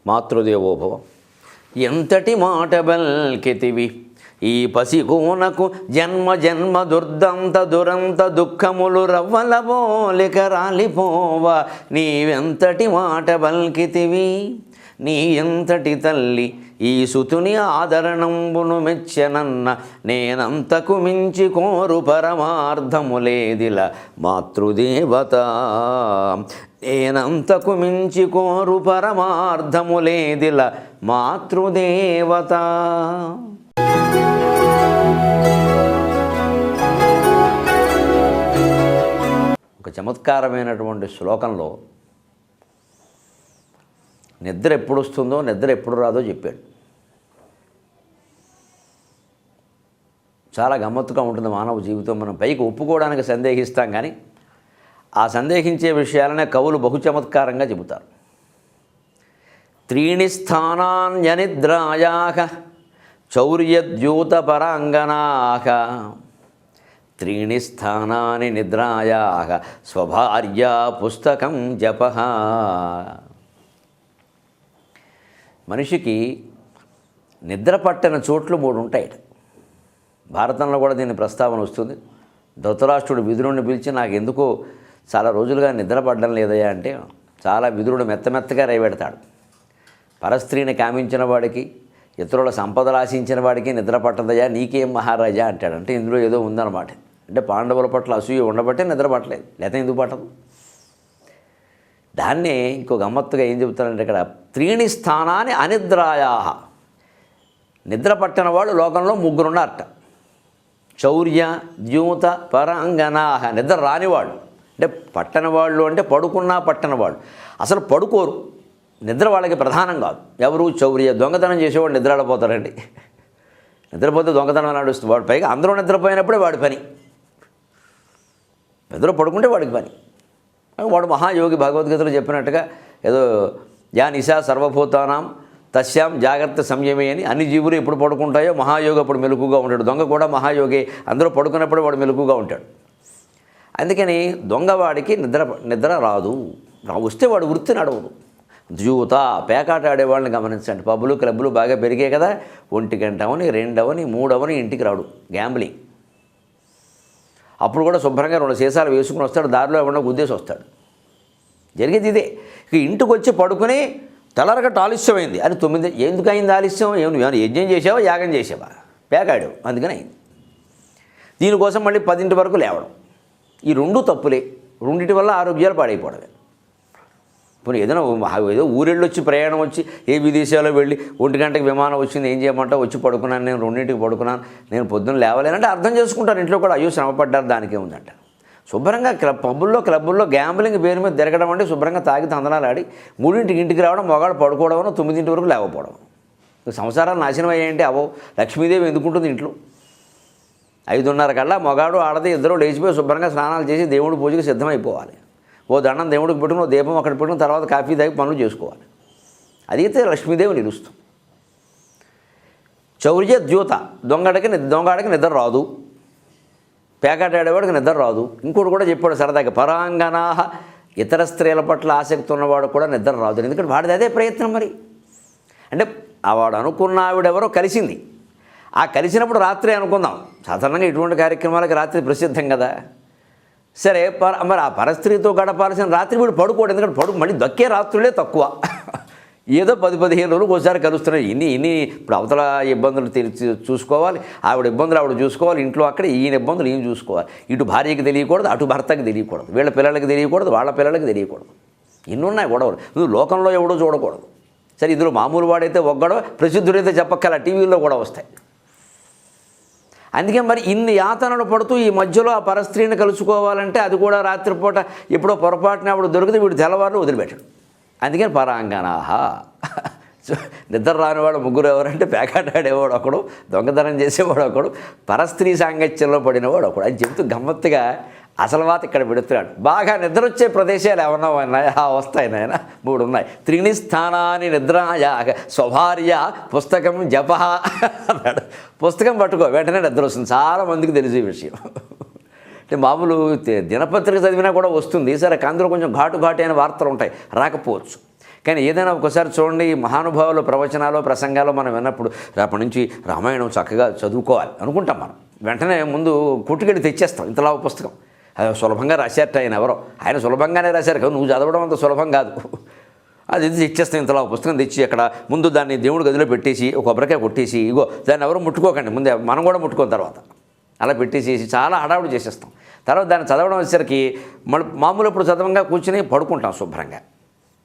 మాతృదేవోభవ. ఎంతటి మాట బల్కెతివి ఈ పసికోనకు జన్మ జన్మ దుర్దంత దురంత దుఃఖములు రవ్వల బోలిక రాలిపోవ. నీవెంతటి మాట బల్కితివి నీ ఎంతటి తల్లి ఈ సుతుని ఆదరణంబును మెచ్చనన్న. నేనంతకు మించి కోరు పరమార్థములేదిల మాతృదేవత. నేనంతకు మించి కోరు పరమార్థములేదిల మాతృదేవత. ఒక చమత్కారమైనటువంటి శ్లోకంలో నిద్ర ఎప్పుడు వస్తుందో నిద్ర ఎప్పుడు రాదో చెప్పాడు. చాలా గమ్మత్తుగా ఉంటుంది మానవ జీవితం. మనం పైకి ఒప్పుకోవడానికి సందేహిస్తాం, కానీ ఆ సందేహించే విషయాలనే కవులు బహు చమత్కారంగా చెబుతారు. త్రీణి స్థానాన్యనిద్రాయాః చౌర్యద్యూత పరాంగనాః. త్రీణి స్థానాని నిద్రాయాః స్వభార్యా పుస్తకం జపః. మనిషికి నిద్ర పట్టని చోట్లు 3 ఉంటాయి. భారతంలో కూడా దీని ప్రస్తావన వస్తుంది. ధృతరాష్ట్రుడు విదురుణ్ణి పిలిచి, నాకు ఎందుకో చాలా రోజులుగా నిద్ర పడడం లేదయ్యా అంటే, చాలా విదురుడు మెత్తమెత్తగా రేవెడతాడు. పరస్త్రీని కామించిన వాడికి, ఇతరుల సంపదలు ఆశించిన వాడికి నిద్ర పట్టదయ్యా, నీకేం మహారాజా అంటాడు. అంటే ఇందులో ఏదో ఉందన్నమాట. అంటే పాండవుల పట్ల అసూయ ఉండబట్టే నిద్ర పట్టలేదు, లేకపోతే ఎందుకు పట్టదు? దాన్నే ఇంకో గమ్మత్తుగా ఏం చెబుతారంటే ఇక్కడ, త్రీణి స్థానాన్ని అనిద్రాయాః. నిద్ర పట్టిన వాళ్ళు లోకంలో 3 ఉన్నారట. చౌర్య ద్యూత పరాంగనాః. నిద్ర రానివాళ్ళు అంటే పట్టని వాళ్ళు, అంటే పడుకున్నా పట్టని వాళ్ళు. అసలు పడుకోరు, నిద్ర వాళ్ళకి ప్రధానం కాదు. ఎవరు? చౌర్య. దొంగతనం చేసేవాడు నిద్రపోతారండి. నిద్రపోతే దొంగతనం నడుస్తుంది వాడు. పైగా అందరూ నిద్రపోయినప్పుడే వాడి పని. నిద్ర పడుకుంటే వాడికి పని. వాడు మహాయోగి. భగవద్గీతలో చెప్పినట్టుగా ఏదో యా నిశా సర్వభూతానాం తస్యాం జాగ్రత్త సంయమే అని. అన్ని జీవులు ఎప్పుడు పడుకుంటాయో మహాయోగి అప్పుడు మెలకుగా ఉంటాడు. దొంగ కూడా మహాయోగి. అందరూ పడుకున్నప్పుడు వాడు మెలకుగా ఉంటాడు. అందుకని దొంగవాడికి నిద్ర రాదు. వస్తే వాడు వృత్తి నడవదు. జూత పేకాట ఆడేవాళ్ళని గమనించండి. పబ్బులు క్లబ్బులు బాగా పెరిగాయి కదా. 1 గంట అవని, 2 అవని, 3 అవని ఇంటికి రాడు. గ్యాంబ్లింగ్. అప్పుడు కూడా శుభ్రంగా 2 సీసాలు వేసుకుని వస్తాడు. దారిలో ఎవరినో గుద్దేసి వస్తాడు. జరిగేది ఇదే. ఇక ఇంటికి వచ్చి పడుకుని తెల్లరగట్టు ఆలస్యమైంది అని 9. ఎందుకు అయింది ఆలస్యం? ఏమైనా యజ్ఞం చేసావా, యాగం చేసావా? పేకాడు, అందుకని అయింది. దీనికోసం మళ్ళీ 10 వరకు లేవడం. ఈ 2 తప్పులే. 2 వల్ల ఆరోగ్యాలు పాడైపోవడమే. ఇప్పుడు ఏదో ఊరెళ్ళి వచ్చి ప్రయాణం వచ్చి ఏ విదేశాల్లో వెళ్ళి 1 గంటకి విమానం వచ్చింది, ఏం చేయమంటా, వచ్చి పడుకున్నాను, నేను 2ంటికి పడుకున్నాను, నేను పొద్దున్న లేవలేనంటే అర్థం చేసుకుంటారు. ఇంట్లో కూడా అయ్యో శ్రమపడ్డారు, దానికే ఉందంట. శుభ్రంగా క్లబ్బుల్లో గ్యాంబ్లింగ్ పేరు మీద తిరగడం అంటే శుభ్రంగా తాగి తందనాలు ఆడి 3ంటికి ఇంటికి రావడం, మగాడు పడుకోవడం, 9 వరకు లేకపోవడం. సంసారాలు నాశనం అయ్యాయంటే అవో. లక్ష్మీదేవి ఎందుకుంటుంది ఇంట్లో? 5:30 కల్లా మగాడు ఆడది ఇద్దరు లేచిపోయి శుభ్రంగా స్నానాలు చేసి దేవుడి పూజకి సిద్ధమైపోవాలి. ఓ దండం దేవుడికి పెట్టుకుని, ఓ దీపం అక్కడ పెట్టుకుని, తర్వాత కాఫీ తాగి పనులు చేసుకోవాలి. అదైతే లక్ష్మీదేవి నిలుస్తుంది. చౌర్య ద్యూత. దొంగడికి నిద్ర రాదు. పేకాట ఆడేవాడికి నిద్ర రాదు. ఇంకోటి కూడా చెప్పాడు సరదాగా, పరాంగనాః. ఇతర స్త్రీల పట్ల ఆసక్తి ఉన్నవాడు కూడా నిద్ర రాదు. ఎందుకంటే వాడిది అదే ప్రయత్నం. మరి అంటే వాడు అనుకున్న ఆవిడెవరో కలిసింది. ఆ కలిసినప్పుడు రాత్రి అనుకుందాం. సాధారణంగా ఇటువంటి కార్యక్రమాలకి రాత్రి ప్రసిద్ధం కదా. సరే, మరి ఆ పరస్త్రీతో గడపాల్సిన రాత్రి వీడు పడుకోడు. ఎందుకంటే మళ్ళీ దక్కే రాత్రులే తక్కువ. ఏదో 10-15 రోజులకు ఒకసారి కలుస్తున్నాయి. ఇన్ని ఇప్పుడు అవతల ఇబ్బందులు చూసుకోవాలి, ఆవిడ ఇబ్బందులు ఆవిడ చూసుకోవాలి, ఇంట్లో అక్కడ ఈయన ఇబ్బందులు ఈయన చూసుకోవాలి. ఇటు భార్యకి తెలియకూడదు, అటు భర్తకి తెలియకూడదు, వీళ్ళ పిల్లలకి తెలియకూడదు, వాళ్ళ పిల్లలకి తెలియకూడదు. ఇన్నున్నాయి గొడవలు. నువ్వు లోకంలో ఎవడో చూడకూడదు. సరే, ఇందులో మామూలు వాడైతే ఒక గొడవ, ప్రసిద్ధుడైతే చెప్పక్కల టీవీల్లో కూడా వస్తాయి. అందుకే మరి ఇన్ని యాతనలు పడుతూ ఈ మధ్యలో ఆ పరస్త్రీని కలుసుకోవాలంటే అది కూడా రాత్రిపూట ఎప్పుడో పొరపాటున ఆవిడ దొరికితే వీడు తెల్లవారులు వదిలిపెట్టాడు. అందుకని పరాంగనాః. నిద్ర రానివాడు 3 ఎవరంటే పేకాట ఆడేవాడు ఒకడు, దొంగతనం చేసేవాడు ఒకడు, పరస్త్రీ సాంగత్యంలో పడినవాడు ఒకడు అని చెబుతూ గమ్మత్తుగా అసలు వాత ఇక్కడ పెడుతున్నాడు. బాగా నిద్ర వచ్చే ప్రదేశాలు ఏమన్నా ఉన్నాయా? వస్తాయి నాయన. 3 ఉన్నాయి. త్రీణి స్థానాన్ని నిద్రాయాః స్వభార్య పుస్తకం జపః అన్నాడు. పుస్తకం పట్టుకో, వెంటనే నిద్ర వస్తుంది. చాలామందికి తెలిసే విషయం. అంటే మామూలు దినపత్రిక చదివినా కూడా వస్తుంది. సరే, అందులో కొంచెం ఘాటు అయిన వార్తలు ఉంటాయి, రాకపోవచ్చు. కానీ ఏదైనా ఒకసారి చూడండి, మహానుభావుల ప్రవచనాలు ప్రసంగాలు మనం విన్నప్పుడు రేపటి నుంచి రామాయణం చక్కగా చదువుకోవాలి అనుకుంటాం. మనం వెంటనే ముందు కుట్టుకెళ్ళి తెచ్చేస్తాం ఇంతలా పుస్తకం. అది సులభంగా రాశారట ఆయన సులభంగానే రాశారు కదా, నువ్వు చదవడం అంత సులభం కాదు. అది తెచ్చేస్తాం ఇంతలా పుస్తకం తెచ్చి అక్కడ ముందు దాన్ని దేవుడి గదిలో పెట్టేసి ఒక కొబ్బరికాయ కొట్టేసి, ఇగో దాన్ని ఎవరు ముట్టుకోకండి, ముందే మనం కూడా ముట్టుకోని తర్వాత అలా పెట్టేసి చాలా హడావుడి చేసేస్తాం. తర్వాత దాన్ని చదవడం వచ్చేసరికి మామూలు ఇప్పుడు చదవంగా కూర్చొని పడుకుంటాం శుభ్రంగా.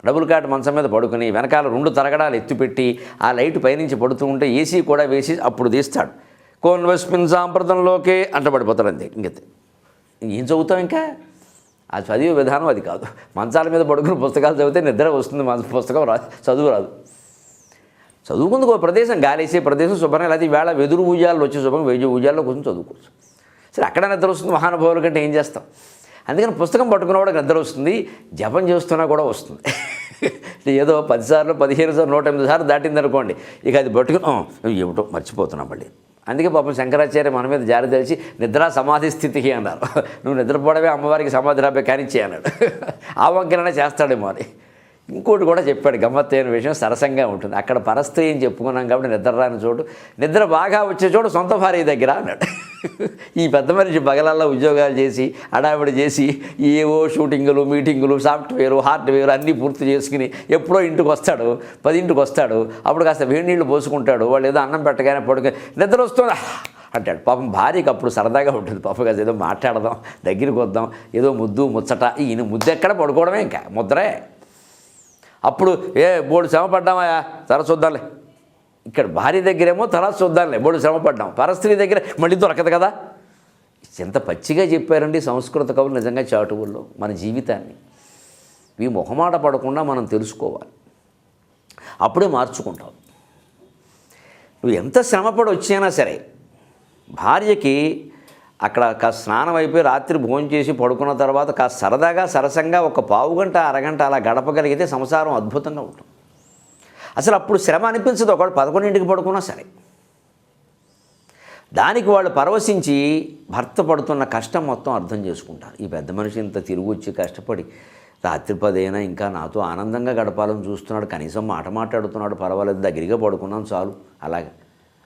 డబుల్ కాట్ మంచం మీద పడుకుని వెనకాల 2 తరగడాలు ఎత్తిపెట్టి ఆ లైట్ పైనుంచి పడుతూ ఉంటే ఏసీ కూడా వేసి అప్పుడు తీస్తాడు. కోన్వెస్పిన్ సాంప్రదంలోకే అంటబడిపోతాడు అంతే. ఏం చదువుతాం ఇంకా? ఆ చదివే విధానం అది కాదు. మంచాల మీద పడుకుని పుస్తకాలు చదివితే నిద్ర వస్తుంది, పుస్తకం చదువు రాదు. చదువుకుందుకు ఒక ప్రదేశం, గాలేసే ప్రదేశం శుభ్రంగా, లేకపోతే వేళ వెదురు ఊజాలు వచ్చే శుభ్రంగా వెయ్యి ఊజాల్లో కూర్చొని చదువుకోవచ్చు. సరే, అక్కడ నిద్ర వస్తుంది మహానుభావుల కంటే ఏం చేస్తాం. అందుకని పుస్తకం పట్టుకున్నవాడికి నిద్ర వస్తుంది, జపం చేస్తున్నా కూడా వస్తుంది. ఏదో 10 సార్లు 15 సార్లు 108 సార్లు దాటిందనుకోండి, ఇక అది పట్టుకుని ఏమిటో మర్చిపోతున్నాం మళ్ళీ. అందుకే పాపం శంకరాచార్య మన మీద జారి తెలిసి నిద్రా సమాధి స్థితికి అన్నారు. నువ్వు నిద్రపోవడమే అమ్మవారికి సమాధి రాబే కానిచ్చే అన్నాడు. ఆ వంకరనే చేస్తాడేమో అని. ఇంకోటి కూడా చెప్పాడు, గమ్మత్తైన విషయం, సరసంగా ఉంటుంది. అక్కడ పరస్త్రీ అని చెప్పుకున్నాం కాబట్టి నిద్ర రాని చోటు, నిద్ర బాగా వచ్చే చోటు సొంత భార్య దగ్గర అన్నాడు. ఈ పెద్ద మనిషి బగలల్లో ఉద్యోగాలు చేసి హడావిడి చేసి ఏవో షూటింగులు, మీటింగులు, సాఫ్ట్వేరు, హార్డ్వేర్ అన్నీ పూర్తి చేసుకుని ఎప్పుడో ఇంటికి వస్తాడు, 10ంటికి వస్తాడు. అప్పుడు కాస్త వేడి నీళ్ళు పోసుకుంటాడు. వాళ్ళు ఏదో అన్నం పెట్టగానే పడుకుని నిద్ర వస్తుందా అంటాడు. పాపం భార్యకి అప్పుడు సరదాగా ఉంటుంది. పాపం కాదు ఏదో మాట్లాడదాం, దగ్గరికి వద్దాం, ఏదో ముద్దు ముచ్చట. ఈయన ముద్దు ఎక్కడ పడుకోవడమే, ఇంకా ముద్రే. అప్పుడు బోడు శ్రమ పడ్డామా, తర చూద్దాంలే. ఇక్కడ భార్య దగ్గరేమో తర్వాత చూద్దాంలే, బోడు శ్రమ పడ్డాం. పరస్త్రీ దగ్గర మళ్ళీ దొరకదు కదా. ఎంత పచ్చిగా చెప్పారండి సంస్కృత కవులు, నిజంగా చాటువుల్లో మన జీవితాన్ని. ఈ మొహమాట పడకుండా మనం తెలుసుకోవాలి, అప్పుడే మార్చుకుంటాం. నువ్వు ఎంత శ్రమపడి వచ్చైనా సరే భార్యకి అక్కడ కాస్త స్నానం అయిపోయి రాత్రి భోజనం చేసి పడుకున్న తర్వాత కాస్త సరదాగా సరసంగా ఒక పావుగంట అరగంట అలా గడపగలిగితే సంసారం అద్భుతంగా ఉంటుంది. అసలు అప్పుడు శ్రమ అనిపించదు. ఒకడు 11ంటికి పడుకున్నా సరే దానికి వాళ్ళు పరవశించి భర్త పడుతున్న కష్టం మొత్తం అర్థం చేసుకుంటారు. ఈ పెద్ద మనిషి ఇంత తిరిగి వచ్చి కష్టపడి రాత్రి 10 అయినా ఇంకా నాతో ఆనందంగా గడపాలని చూస్తున్నాడు, కనీసం మాట మాట్లాడుతున్నాడు, పర్వాలేదు, దగ్గరగా పడుకున్నాం చాలు. అలాగే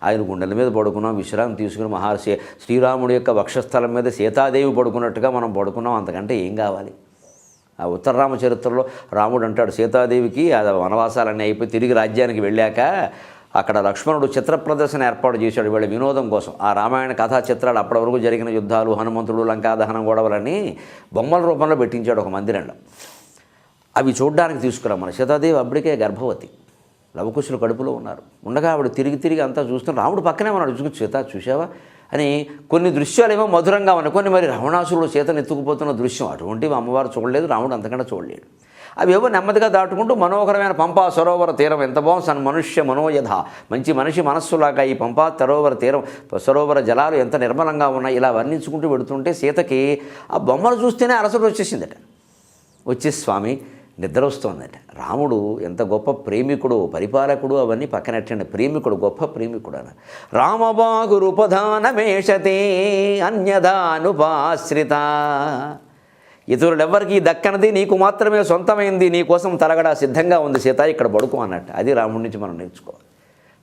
ఆయన గుండెల మీద పడుకున్నాం, విశ్రాంతి తీసుకుని మహర్షి శ్రీరాముడి యొక్క వక్షస్థలం మీద సీతాదేవి పడుకున్నట్టుగా మనం పడుకున్నాం. అంతకంటే ఏం కావాలి? ఆ ఉత్తర రామచరిత్రలో రాముడు అంటాడు సీతాదేవికి, అది వనవాసాలన్నీ అయిపోయి తిరిగి రాజ్యానికి వెళ్ళాక అక్కడ లక్ష్మణుడు చిత్ర ప్రదర్శన ఏర్పాటు చేశాడు వీళ్ళ వినోదం కోసం. ఆ రామాయణ కథా చిత్రాలు అప్పటి వరకు జరిగిన యుద్ధాలు, హనుమంతుడు లంకాదహనం గొడవలన్నీ బొమ్మల రూపంలో పెట్టించాడు ఒక మందిరంలో. అవి చూడ్డానికి తీసుకురమ్మని. సీతాదేవి అప్పటికే గర్భవతి, లవకుశులు కడుపులో ఉన్నారు. ఉండగా ఆవిడ తిరిగి తిరిగి అంతా చూస్తున్న రాముడు పక్కనే ఉన్నాడు. సీత చూసావా అని కొన్ని దృశ్యాలు ఏమో మధురంగా ఉన్నాయి, కొన్ని మరి రావణాసురుడు సీతను ఎత్తుకుపోతున్న దృశ్యం అటువంటివి అమ్మవారు చూడలేదు, రాముడు అంతకంటే చూడలేడు. అవి ఏవో నెమ్మదిగా దాటుకుంటూ మనోహరమైన పంపా సరోవర తీరం ఎంత బాగుంది, మనుష్య మనోయధ, మంచి మనిషి మనస్సులాగా ఈ పంపా సరోవర తీరం, సరోవర జలాలు ఎంత నిర్మలంగా ఉన్నాయి, ఇలా వర్ణించుకుంటూ పెడుతుంటే సీతకి ఆ బొమ్మలు చూస్తేనే అలసట వచ్చేసిందట. వచ్చేసి స్వామి నిద్ర వస్తోందట. రాముడు ఎంత గొప్ప ప్రేమికుడు, పరిపాలకుడు అవన్నీ పక్కనట్టండి, ప్రేమికుడు, గొప్ప ప్రేమికుడు అన్న. రామబాగురుపధానమేషతే అన్యదానుపాశ్రిత, ఇతరులెవ్వరికీ దక్కనది నీకు మాత్రమే సొంతమైంది, నీ కోసం తలగడా సిద్ధంగా ఉంది సీత, ఇక్కడ పడుకో అన్నట్టు. అది రాముడి నుంచి మనం నేర్చుకోవాలి.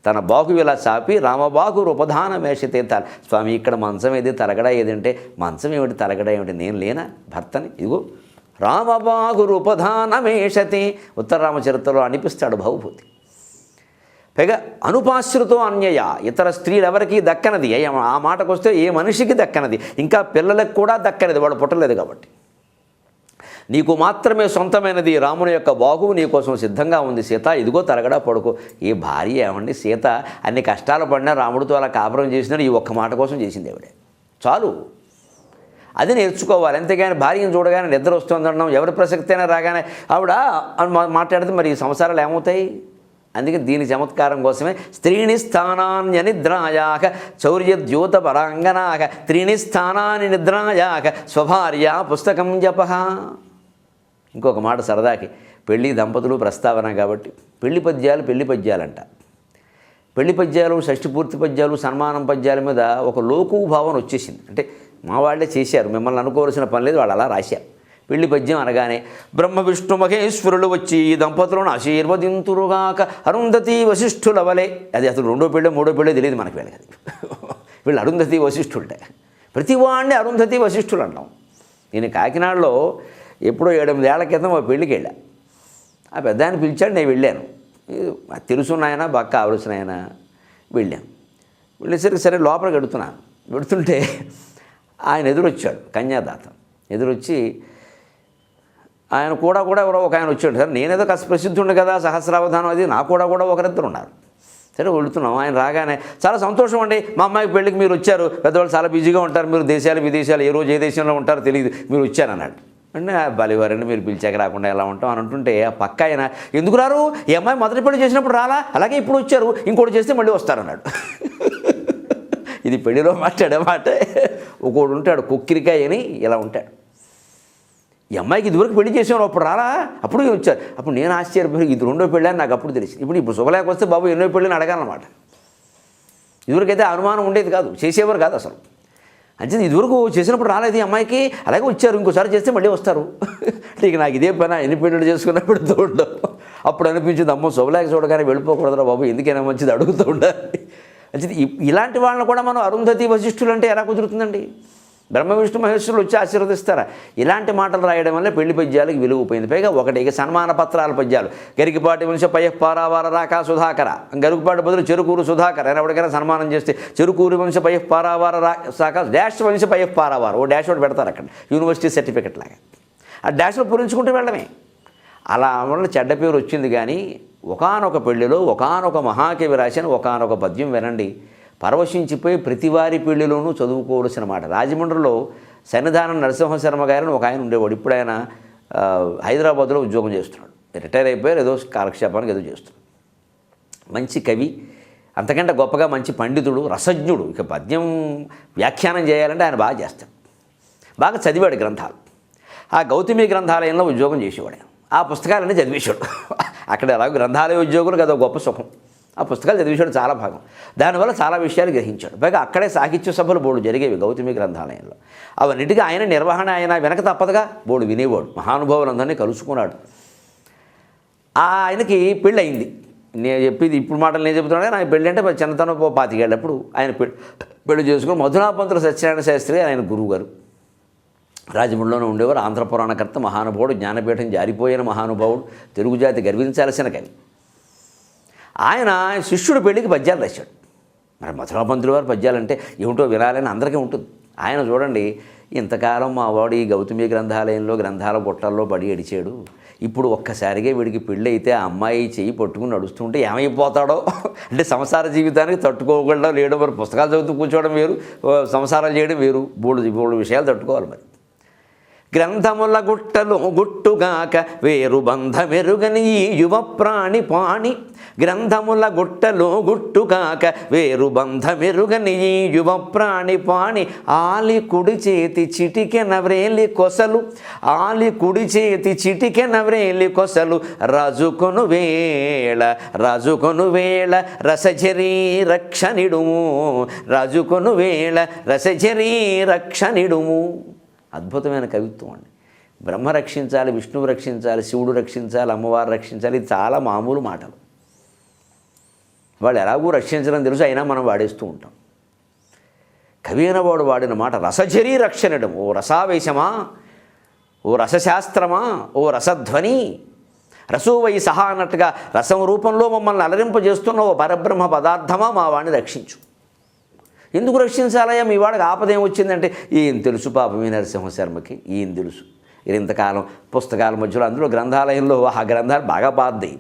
తన బాగు ఇలా చాపి రామబాగురుపధానమేషతే, స్వామి ఇక్కడ మంచం ఏది, తలగడా ఏదంటే, మంచం ఏమిటి, తలగడా ఏమిటి, నేను లేనా భర్తని, ఇదిగో రామబాగురుపధానమేషతే. ఉత్తర రామచరిత్రలో అనిపిస్తాడు భవభూతి. పైగా అనుపాశ్రుతో అన్యయ, ఇతర స్త్రీలు ఎవరికీ దక్కనది. ఆ మాటకు వస్తే ఏ మనిషికి దక్కనది, ఇంకా పిల్లలకు కూడా దక్కనది, వాడు పుట్టలేదు కాబట్టి. నీకు మాత్రమే సొంతమైనది రాముని యొక్క బాగువు నీకోసం సిద్ధంగా ఉంది సీత, ఇదిగో తరగడా పడుకో. ఏ భార్య ఏమండి, సీత అన్ని కష్టాలు పడినా రాముడితో అలా కాపురం చేసినా ఈ ఒక్క మాట కోసం చేసింది ఆవిడే, చాలు. అది నేర్చుకోవాలి. అంతేగాని భార్యను చూడగానే నిద్ర వస్తుందన్నాం, ఎవరి ప్రసక్తి అయినా రాగానే ఆవిడ మాట్లాడితే మరి సంసారాలు ఏమవుతాయి? అందుకే దీని చమత్కారం కోసమే స్త్రీని స్థానాన్ని నిద్రాయాక చౌర్యద్యూత పరాంగనాక త్రీణి స్థానాన్ని నిద్రాయాక స్వభార్య పుస్తకం జప. ఇంకొక మాట సరదాకి, పెళ్ళి దంపతులు ప్రస్తావన కాబట్టి పెళ్లి పద్యాలంట. పెళ్లి పద్యాలు, షష్ఠి పూర్తి పద్యాలు, సన్మానం పద్యాల మీద ఒక లోకు భావన వచ్చేసింది. అంటే మా వాళ్ళే చేశారు, మిమ్మల్ని అనుకోవాల్సిన పని లేదు, వాళ్ళు అలా రాశారు. పెళ్లి పద్యం అనగానే బ్రహ్మ విష్ణు మహేశ్వరులు వచ్చి ఈ దంపతులను ఆశీర్వదింతురుగాక అరుంధతి వశిష్ఠుల వలె. అది అసలు రెండో పెళ్ళో మూడో పెళ్ళో తెలియదు మనకి వీళ్ళకి. వీళ్ళు అరుంధతి వశిష్ఠులే. ప్రతి వాడిని అరుంధతి వశిష్ఠులు అంటాం. నేను కాకినాడలో ఎప్పుడో 7-8 ఏళ్ల క్రితం ఆ పెళ్ళికి వెళ్ళా. ఆ పెద్ద ఆయన పిలిచాడు, నేను వెళ్ళాను. తెలుసున్నాయన బక్క ఆవలసినాయన వెళ్ళాను. వెళ్ళేసరికి సరే లోపలికి వెడుతుంటే ఆయన ఎదురొచ్చాడు, కన్యాదాత ఎదురొచ్చి ఆయన కూడా ఎవరో ఒక ఆయన వచ్చాడు. సార్ నేనేదో కాస్త ప్రసిద్ధుండు కదా, సహస్రావధానం అది, నా కూడా ఒకరిద్దరు ఉన్నారు. సరే వెళుతున్నాం. ఆయన రాగానే చాలా సంతోషం అండి, మా అమ్మాయి పెళ్ళికి మీరు వచ్చారు, పెద్దవాళ్ళు చాలా బిజీగా ఉంటారు, మీరు దేశాలు విదేశాలు ఏ రోజు ఏ దేశంలో ఉంటారో తెలియదు, మీరు వచ్చారన్నాడు. అంటే బలివారండి మీరు పిలిచాక రాకుండా ఎలా ఉంటాం అని అంటుంటే ఆ పక్క ఆయన ఎందుకు రారు, ఈ అమ్మాయి మొదటి పెళ్లి చేసినప్పుడు రాలా, అలాగే ఇప్పుడు వచ్చారు, ఇంకోటి చేస్తే మళ్ళీ వస్తారన్నాడు. ఇది పెళ్లిలో మాట్లాడే మాట. ఒకడు ఉంటాడు కొక్కిరికాయ అని, ఇలా ఉంటాడు. ఈ అమ్మాయికి ఇదివరకు పెళ్లి చేసాను, అప్పుడు రాలా, అప్పుడు వచ్చారు. అప్పుడు నేను ఆశ్చర్యపోయి ఇది రెండో పెళ్ళి అని నాకు అప్పుడు తెలిసింది. ఇప్పుడు శుభలేక వస్తే బాబు ఎన్నో పెళ్ళిని అడగాలన్నమాట. ఇదివరకైతే అనుమానం ఉండేది కాదు, చేసేవారు కాదు అసలు. అంటే ఇదివరకు చేసినప్పుడు రాలేదు ఈ అమ్మాయికి, అలాగే వచ్చారు, ఇంకోసారి చేస్తే మళ్ళీ వస్తారు. అంటే ఇక నాకు ఇదే పని, ఎన్ని పెళ్ళిళ్ళు చేసుకున్నప్పుడు తోడు. అప్పుడు అనిపించింది అమ్మో శుభలేక చూడగానే వెళ్ళిపోకూడదురా బాబు, ఎందుకైనా మంచిది అడుగుతూ ఉండాలి. అంటే ఇలాంటి వాళ్ళని కూడా మనం అరుంధతి వశిష్ఠులు అంటే ఎలా కుదురుతుందండి? బ్రహ్మ విష్ణు మహేశ్వరులు వచ్చి ఆశీర్వదిస్తారా? ఇలాంటి మాటలు రాయడం వల్ల పెళ్లి పద్యాలకు విలువ పోయింది. పైగా ఒకటి ఇక సన్మాన పత్రాల పద్యాలు, గరికిపాటి వంశ పయఃపారావార రాకా సుధాకర, గరికిపాటి బదులు చెరుకూరు సుధాకర్ అని ఎవరికైనా సన్మానం చేస్తే చెరుకూరు వంశ పయఃపారావార రాకా డాష్ వంశ పయఃపారావార, ఓ డాష్ ఒకటి పెడతారు అక్కడ యూనివర్సిటీ సర్టిఫికెట్ లాగా. ఆ డాష్లో పూరించుకుంటూ వెళ్ళడమే. అలా వల్ల చెడ్డ పేరు వచ్చింది. కానీ ఒకానొక పెళ్లిలో ఒకానొక మహాకవి రాసిన ఒకానొక పద్యం వినండి, పరవశించిపోయి ప్రతివారి పెళ్లిలోనూ చదువుకోవలసిన మాట. రాజమండ్రిలో సన్నిధానం నరసింహశర్మ గారిని ఒక ఆయన ఉండేవాడు. ఇప్పుడు ఆయన హైదరాబాద్లో ఉద్యోగం చేస్తున్నాడు, రిటైర్ అయిపోయారు, ఏదో కాలక్షేపానికి ఏదో చేస్తున్నాడు. మంచి కవి, అంతకంటే గొప్పగా మంచి పండితుడు, రసజ్ఞుడు. ఇక పద్యం వ్యాఖ్యానం చేయాలంటే ఆయన బాగా చేస్తాడు, బాగా చదివాడు గ్రంథాలు. ఆ గౌతమి గ్రంథాలయంలో ఉద్యోగం చేసేవాడు. ఆ పుస్తకాలన్నీ చదివేశాడు. అక్కడ ఎలాగో గ్రంథాలయ ఉద్యోగులు కదా గొప్ప సుఖం. ఆ పుస్తకాలు చదివేశాడు చాలా భాగం. దానివల్ల చాలా విషయాలు గ్రహించాడు. పైగా అక్కడే సాహిత్య సభలు బోర్డు జరిగేవి గౌతమి గ్రంథాలయంలో. అవన్నిటికీ ఆయన నిర్వహణ, ఆయన వెనక తప్పదుగా బోర్డు వినేవాడు. మహానుభావులందరినీ కలుసుకున్నాడు. ఆయనకి పెళ్ళి అయింది. నేను చెప్పేది ఇప్పుడు మాటలు నేను చెబుతున్నాను కానీ ఆయన పెళ్ళి అంటే చిన్నతనం 25 ఏళ్ళప్పుడు ఆయన పెళ్లి చేసుకుని మధునాపంతుల సత్యనారాయణ శాస్త్రి ఆయన గురువు గారు. రాజమండ్రిలోనే ఉండేవారు. ఆంధ్ర పురాణకర్త, మహానుభావుడు, జ్ఞానపీఠం జారిపోయిన మహానుభావుడు, తెలుగు జాతి గర్వించాల్సిన కవి. ఆయన శిష్యుడు పెళ్ళికి పద్యాలు రాశాడు. మరి మధురాపంతుల వారి పద్యాలంటే ఏమిటో వినాలని అందరికీ ఉంటుంది. ఆయన చూడండి, ఇంతకాలం మా వాడు ఈ గౌతమి గ్రంథాలయంలో గ్రంథాల బుట్టల్లో పడి ఎడిచాడు, ఇప్పుడు ఒక్కసారిగా వీడికి పెళ్ళి అయితే ఆ అమ్మాయి చెయ్యి పట్టుకుని నడుస్తుంటే ఏమైపోతాడో. అంటే సంసార జీవితానికి తట్టుకోకుండా లేడు. మరి పుస్తకాలు చదువుతూ కూర్చోవడం వేరు, సంసారాలు చేయడం వేరు. బోల్డు విషయాలు తట్టుకోవాలి. మరి గ్రంథముల గుట్టలు గుట్టుగాక వేరు బంధమెరుగని ఈ యువ ప్రాణి పాణి, గ్రంథముల గుట్టలు గుట్టుగాక వేరు బంధమెరుగని ఈ యువ ప్రాణి పాణి, ఆలి కుడి చేతి చిటికెన వ్రేలి కొసలు, ఆలి కుడి చేతి చిటికెన వ్రేలి కొసలు, రాజుకొను వేళ రసజరీ రక్షణిడుము, రాజుకొను వేళ రసజరీ రక్షణిడుము. అద్భుతమైన కవిత్వం అండి. బ్రహ్మ రక్షించాలి, విష్ణువు రక్షించాలి, శివుడు రక్షించాలి, అమ్మవారు రక్షించాలి, ఇది చాలా మామూలు మాటలు. వాళ్ళు ఎలాగూ రక్షించడం తెలుసు, అయినా మనం వాడేస్తూ ఉంటాం. కవి అయినవాడు వాడిన మాట రసజరీ రక్షణడం. ఓ రసావేశమా, ఓ రసశాస్త్రమా, ఓ రసధ్వని, రసోవై సహా అన్నట్టుగా రసం రూపంలో మమ్మల్ని అలరింపజేస్తున్న ఓ పరబ్రహ్మ పదార్థమా మా వాడిని రక్షించు. ఎందుకు రక్షించాలయ్యా, మీ వాడికి ఆపదేం వచ్చిందంటే ఏం తెలుసు పాపం ఈ నరసింహశర్మకి, ఏం తెలుసు. ఇంతకాలం పుస్తకాల మధ్యలో అందులో గ్రంథాలయంలో ఆ గ్రంథాలు బాగా పాద్దాయి.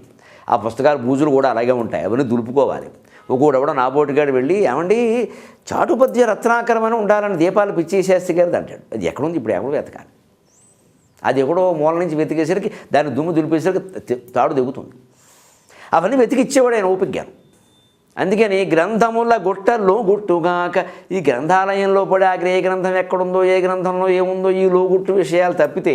ఆ పుస్తకాలు బూజులు కూడా అలాగే ఉంటాయి, అవన్నీ దులుపుకోవాలి. ఒకడెవడో నా బోటిగాడు వెళ్ళి ఏమండి చాటుపద్య రత్నాకరం అని ఉండాలని దీపాలు పిచ్చేసేస్తే గారిది అంటాడు. అది ఎక్కడుంది, ఇప్పుడు ఎక్కడో వెతకాలి. అది ఎక్కడో మూల నుంచి వెతికేసరికి దాన్ని దుమ్ము దులిపేసరికి తాడు దిగుతుంది. అవన్నీ వెతికిచ్చేవాడు ఆయన ఓపికగాను. అందుకని గ్రంథముల గుట్టల్లో గుట్టుగాక, ఈ గ్రంథాలయంలో పడి ఆగ్రే ఏ గ్రంథం ఎక్కడుందో, ఏ గ్రంథంలో ఏముందో ఈ లోగుట్టు విషయాలు తప్పితే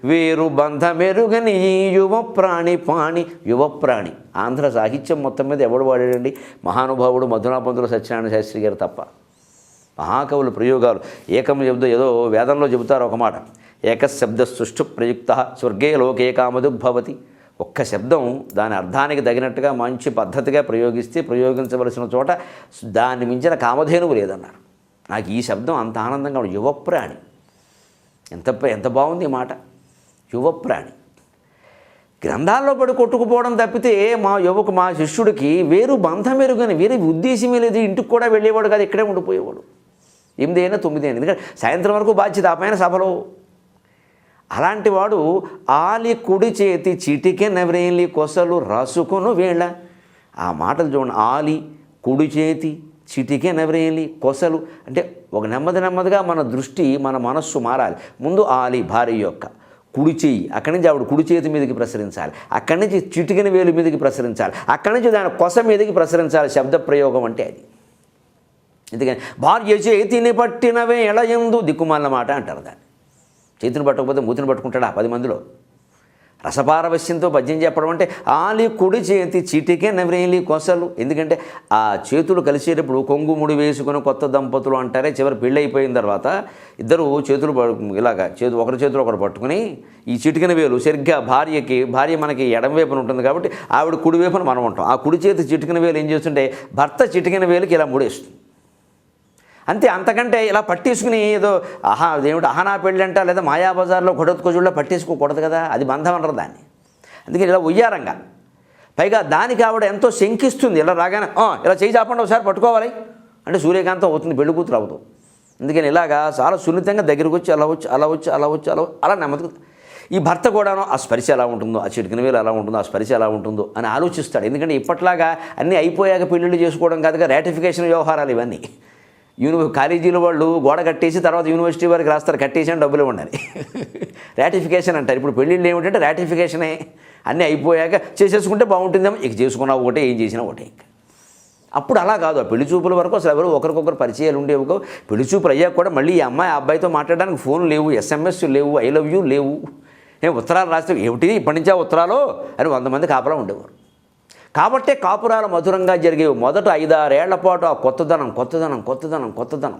వేరు బంధమెరుగని ఈ యువ ప్రాణి పాణి. యువ ప్రాణి ఆంధ్ర సాహిత్యం మొత్తం మీద ఎవడు వాడాడండి? మహానుభావుడు మధునాపంతుల సత్యనారాయణ శాస్త్రి గారు తప్ప. మహాకవుల ప్రయోగాలు ఏకం చెబుతూ ఏదో వేదంలో చెబుతారు ఒక మాట, ఏకశబ్ద సుష్ఠు ప్రయుక్త స్వర్గే లోకే కామదుగ్భవతి. ఒక్క శబ్దం దాని అర్థానికి తగినట్టుగా మంచి పద్ధతిగా ప్రయోగించవలసిన చోట దాన్ని మించిన కామధేనువు లేదన్నారు. నాకు ఈ శబ్దం అంత ఆనందంగా ఉంది. యువప్రాణి, ఎంత బాగుంది ఈ మాట. యువప్రాణి గ్రంథాల్లో పడి కొట్టుకుపోవడం తప్పితే మా శిష్యుడికి వేరు బంధం ఎరుగని వేరే ఉద్దేశమే లేదు. ఇంటికి కూడా వెళ్ళేవాడు కాదు, ఇక్కడే ఉండిపోయేవాడు. 8 అయినా 9 అయినా, ఎందుకంటే సాయంత్రం వరకు బాధ్యత ఆ పైన సభలో. అలాంటి వాడు ఆలి కుడి చేతి చిటికెనవ్రేలి కొసలు రాసుకొను వేళ. ఆ మాటలు చూడండి. ఆలి కుడి చేతి చిటికెనవ్రేలి కొసలు అంటే ఒక నెమ్మదిగా మన దృష్టి మన మనస్సు మారాలి. ముందు ఆలి భార్య యొక్క కుడి చెయ్యి, అక్కడి నుంచి ఆవిడ కుడి చేతి మీదకి ప్రసరించాలి, అక్కడి నుంచి చిటికెన వేలు మీదకి ప్రసరించాలి, అక్కడి నుంచి దాని కొస మీదకి ప్రసరించాలి. శబ్ద ప్రయోగం అంటే అది. ఎందుకని భార్య చేతిని పట్టినవే ఎళయందు దిక్కుమాలిన మాట అంటారు దాన్ని. చేతిని పట్టకపోతే మూతిని పట్టుకుంటాడా 10 మందిలో? రసపారవశ్యంతో పద్యం చెప్పడం అంటే ఆలి కుడి చేతి చిటికెనవ్రేలి కొసలు. ఎందుకంటే ఆ చేతులు కలిసేటప్పుడు కొంగు ముడి వేసుకుని కొత్త దంపతులు అంటారే. చివరి పెళ్ళి అయిపోయిన తర్వాత ఇద్దరు చేతులు ఇలాగా ఒకరి చేతులు ఒకరు పట్టుకుని ఈ చిటికెన వేలు సరిగ్గా భార్య మనకి ఎడమ వైపున ఉంటుంది కాబట్టి ఆవిడ కుడి వైపున మనం ఉంటాం. ఆ కుడి చేతి చిటికెన వేలు ఏం చేస్తుంటే భర్త చిటికెన వేలుకి ఇలా ముడేస్తుంది అంతే. అంతకంటే ఇలా పట్టేసుకుని ఏదో అదేమిటి అహనా పెళ్ళి అంట లేదా మాయాబజార్లో కొడత్కొజుల్లో పట్టేసుకోకూడదు కదా, అది బంధం అనరు దాన్ని. అందుకని ఇలా ఉయ్యారంగా, పైగా దానికి ఆవిడ ఎంతో శంకిస్తుంది. ఇలా రాగానే ఇలా చేయి చాపండి ఒకసారి పట్టుకోవాలి అంటే సూర్యకాంతం అవుతుంది, పెళ్లి కూతురు అవుతుంది. అందుకని ఇలాగా చాలా సున్నితంగా దగ్గరకు వచ్చి అలా నెమ్మదిగా. ఈ భర్త కూడాను ఆ స్పర్శ ఎలా ఉంటుందో, ఆ చిటికెన వేలు ఎలా ఉంటుందో, ఆ స్పర్శ ఎలా ఉంటుందో అని ఆలోచిస్తాడు. ఎందుకంటే ఇప్పట్లాగా అన్నీ అయిపోయాక పెళ్ళిళ్ళు చేసుకోవడం కాదుగా, రాటిఫికేషన్ వ్యవహారాలు ఇవన్నీ. కాలేజీలో వాళ్ళు గోడ కట్టేసి తర్వాత యూనివర్సిటీ వారికి రాస్తారు, కట్టేసి డబ్బులు ఉండాలి. రాటిఫికేషన్ అంటారు. ఇప్పుడు పెళ్ళిళ్ళు ఏమిటంటే రాటిఫికేషనే. అన్నీ అయిపోయాక చేసేసుకుంటే బాగుంటుందేమో, ఇక చేసుకున్నా ఒకటే, ఏం చేసినా ఒకటే. ఇంకా అప్పుడు అలా కాదు. ఆ పెళ్లి చూపుల వరకు అసలు ఎవరు ఒకరికొకరు పరిచయాలు ఉండేవి. పెళ్లి చూపులు అయ్యాక కూడా మళ్ళీ ఈ అమ్మాయి అబ్బాయితో మాట్లాడడానికి ఫోన్ లేవు, SMS లేవు, ఐ లవ్ యూ లేవు, ఉత్తరాలు రాస్తే ఏమిటి ఇప్పటి నుంచా ఉత్తరాలు అని 100 మంది కాపలా ఉండేవారు. కాబట్టే కాపురాలు మధురంగా జరిగేవి. మొదట 5-6 ఏళ్ల పాటు ఆ కొత్తదనం.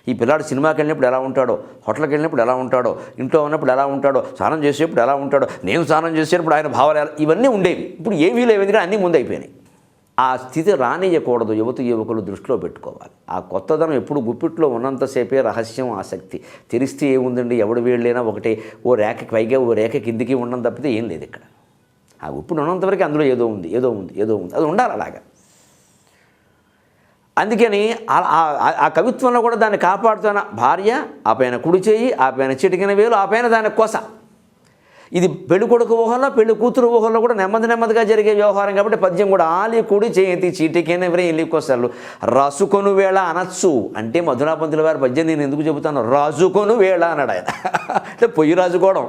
ఈ పిల్లాడు సినిమాకి వెళ్ళినప్పుడు ఎలా ఉంటాడో, హోటల్కి వెళ్ళినప్పుడు ఎలా ఉంటాడో, ఇంట్లో ఉన్నప్పుడు ఎలా ఉంటాడో, స్నానం చేసేప్పుడు ఎలా ఉంటాడో, నేను స్నానం చేసేటప్పుడు ఆయన భావాలు ఇవన్నీ ఉండేవి. ఇప్పుడు ఏమీ లేవు, ఎందుకంటే అన్నీ ముందు అయిపోయినాయి. ఆ స్థితి రానియకూడదు. యువకులు దృష్టిలో పెట్టుకోవాలి. ఆ కొత్తదనం ఎప్పుడు గుప్పిట్లో ఉన్నంతసేపే రహస్యం, ఆసక్తి. తెలిస్తే ఏముందండి, ఎవడు వీళ్ళైనా ఒకటే. ఓ రేఖకి పైగా ఓ రేఖ కిందికి ఉండడం తప్పితే ఏం లేదు ఇక్కడ. ఆ ఉప్పుడు ఉన్నంతవరకు అందులో ఏదో ఉంది. అది ఉండాలి అలాగా. అందుకని ఆ కవిత్వంలో కూడా దాన్ని కాపాడుతున్న భార్య, ఆ పైన కుడి చేయి, ఆ పైన చిటికెన వేలు, ఆ పైన దాని కొస. ఇది పెళ్లి కొడుకు ఊహల్లో పెళ్లి కూతురు ఊహల్లో కూడా నెమ్మదిగా జరిగే వ్యవహారం కాబట్టి పద్యం కూడా ఆలి కుడి చేతి చిటికెన వేలి కొసలు రాసుకొను వేళ అనొచ్చు. అంటే మధురాపంతుల వారి పద్యం నేను ఎందుకు చెబుతాను, రాజుకొను వేళ అన్నాడు ఆయన. అంటే పొయ్యి రాసుకోవడం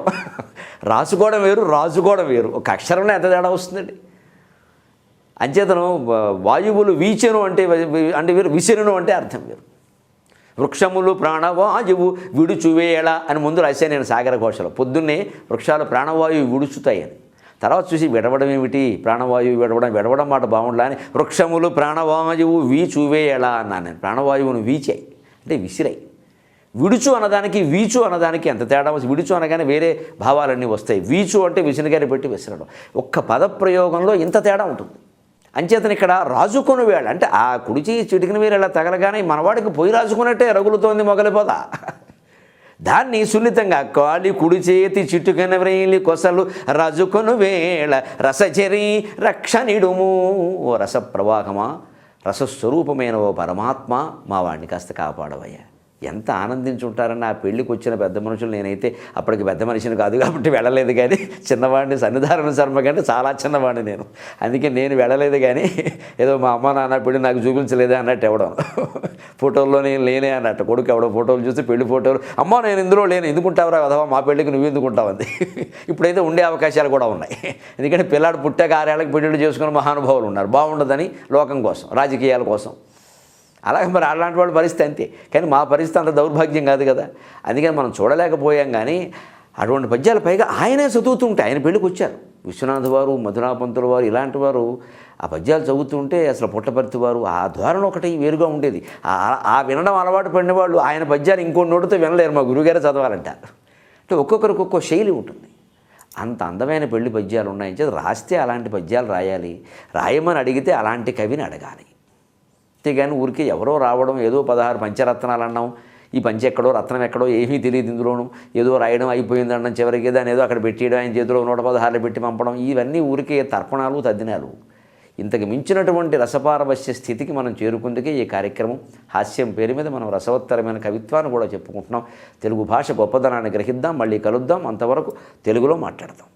వేరు, రాజుకోవడం వేరు. ఒక అక్షరంలో ఎంత తేడా వస్తుందండి. అంచేతను వాయువులు వీచెను అంటే వేరు, విసిరును అంటే అర్థం వేరు. వృక్షములు ప్రాణవాయువు విడుచువేళ అని ముందు రాశాను నేను సాగర ఘోషలో. పొద్దున్నే వృక్షాలు ప్రాణవాయువు విడుచుతాయని, తర్వాత చూసి విడవడం ఏమిటి, ప్రాణవాయువు విడవడం మాట బాగుండాలి అని వృక్షములు ప్రాణవాయువు వీచువేళ అన్నాను నేను. ప్రాణవాయువును వీచాయి అంటే విసిరాయి. విడుచు అన్నదానికి వీచు అన్నదానికి ఎంత తేడా వస్తుంది. విడుచు అనగానే వేరే భావాలన్నీ వస్తాయి. వీచు అంటే విసినగారి పెట్టి విసరడం. ఒక్క పదప్రయోగంలో ఇంత తేడా ఉంటుంది. అంచేతను ఇక్కడ రాజుకొను వేళ అంటే ఆ కుడిచి చిటికిన వేలు ఇలా తగలగానే మనవాడికి పొయ్యి రాజుకున్నట్టే రగులుతోంది మొగలిపోదా. దాన్ని సున్నితంగా కాలి కుడి చేతి చిటుకన వ్రేలి కొసలు రాజుకొను వేళ రసచరి రక్షణిడుము. ఓ రస ప్రవాహమా, రసస్వరూపమైన ఓ పరమాత్మ, మా వాడిని కాస్త కాపాడవయ్యా. ఎంత ఆనందించుంటారని ఆ పెళ్ళికి వచ్చిన పెద్ద మనుషులు. నేనైతే అప్పటికి పెద్ద మనిషిని కాదు కాబట్టి వెళ్ళలేదు, కానీ చిన్నవాడిని, సన్నిధారణ శర్మ కంటే చాలా చిన్నవాడిని నేను. అందుకే నేను వెళ్ళలేదు. కానీ ఏదో మా అమ్మ నాన్న పెళ్ళి నాకు చూపించలేదే అన్నట్టు ఎవడం, ఫోటోల్లో నేను లేనే అన్నట్టు. కొడుకు ఎవడో ఫోటోలు చూస్తే పెళ్లి ఫోటోలు, అమ్మ నేను ఇందులో లేను, ఎందుకుంటావురా అథవా మా పెళ్ళికి నువ్వు ఎందుకుంటావు అంది. ఇప్పుడైతే ఉండే అవకాశాలు కూడా ఉన్నాయి. ఎందుకంటే పిల్లాడు పుట్టాక 6 ఏళ్ళకి పెళ్ళిళ్ళు చేసుకున్న మహానుభావులు ఉన్నారు. బాగుండదని లోకం కోసం, రాజకీయాల కోసం. అలాగే మరి అలాంటి వాళ్ళ పరిస్థితి అంతే. కానీ మా పరిస్థితి అంత దౌర్భాగ్యం కాదు కదా. అందుకని మనం చూడలేకపోయాం. కానీ అటువంటి పద్యాలు పైగా ఆయనే చదువుతుంటే, ఆయన పెళ్ళికి వచ్చారు విశ్వనాథ్ వారు, మధురాపంతుల వారు, ఇలాంటి వారు ఆ పద్యాలు చదువుతుంటే అసలు పుట్టపర్తి వారు ఆ ధోరణి ఒకటి వేరుగా ఉండేది. ఆ వినడం అలవాటు పడిన వాళ్ళు ఆయన పద్యాలు ఇంకో నోటితో వినలేరు, మా గురువుగారే చదవాలంటారు. అంటే ఒక్కొక్కరికి ఒక్కో శైలి ఉంటుంది. అంత అందమైన పెళ్లి పద్యాలు ఉన్నాయని చెప్పి రాస్తే అలాంటి పద్యాలు రాయాలి, రాయమని అడిగితే అలాంటి కవిని అడగాలి. అంతేగాని ఊరికే ఎవరో రావడం, ఏదో 16 పంచరత్నాలు అన్నాం, ఈ పంచె ఎక్కడో రత్నం ఎక్కడో ఏమీ తెలియదు, ఇందులోనూ ఏదో రాయడం అయిపోయింది అన్నం, చివరికి దాన్ని ఏదో అక్కడ పెట్టేయడం, ఆయన చేతిలో 116 పెట్టి పంపడం, ఇవన్నీ ఊరికే తర్పణాలు తద్దినాలు. ఇంతకు మించినటువంటి రసపారవశ్య స్థితికి మనం చేరుకుందుకే ఈ కార్యక్రమం. హాస్యం పేరు మీద మనం రసవత్తరమైన కవిత్వాన్ని కూడా చెప్పుకుంటున్నాం. తెలుగు భాష గొప్పదనాన్ని గ్రహిద్దాం, మళ్ళీ కలుద్దాం. అంతవరకు తెలుగులో మాట్లాడదాం.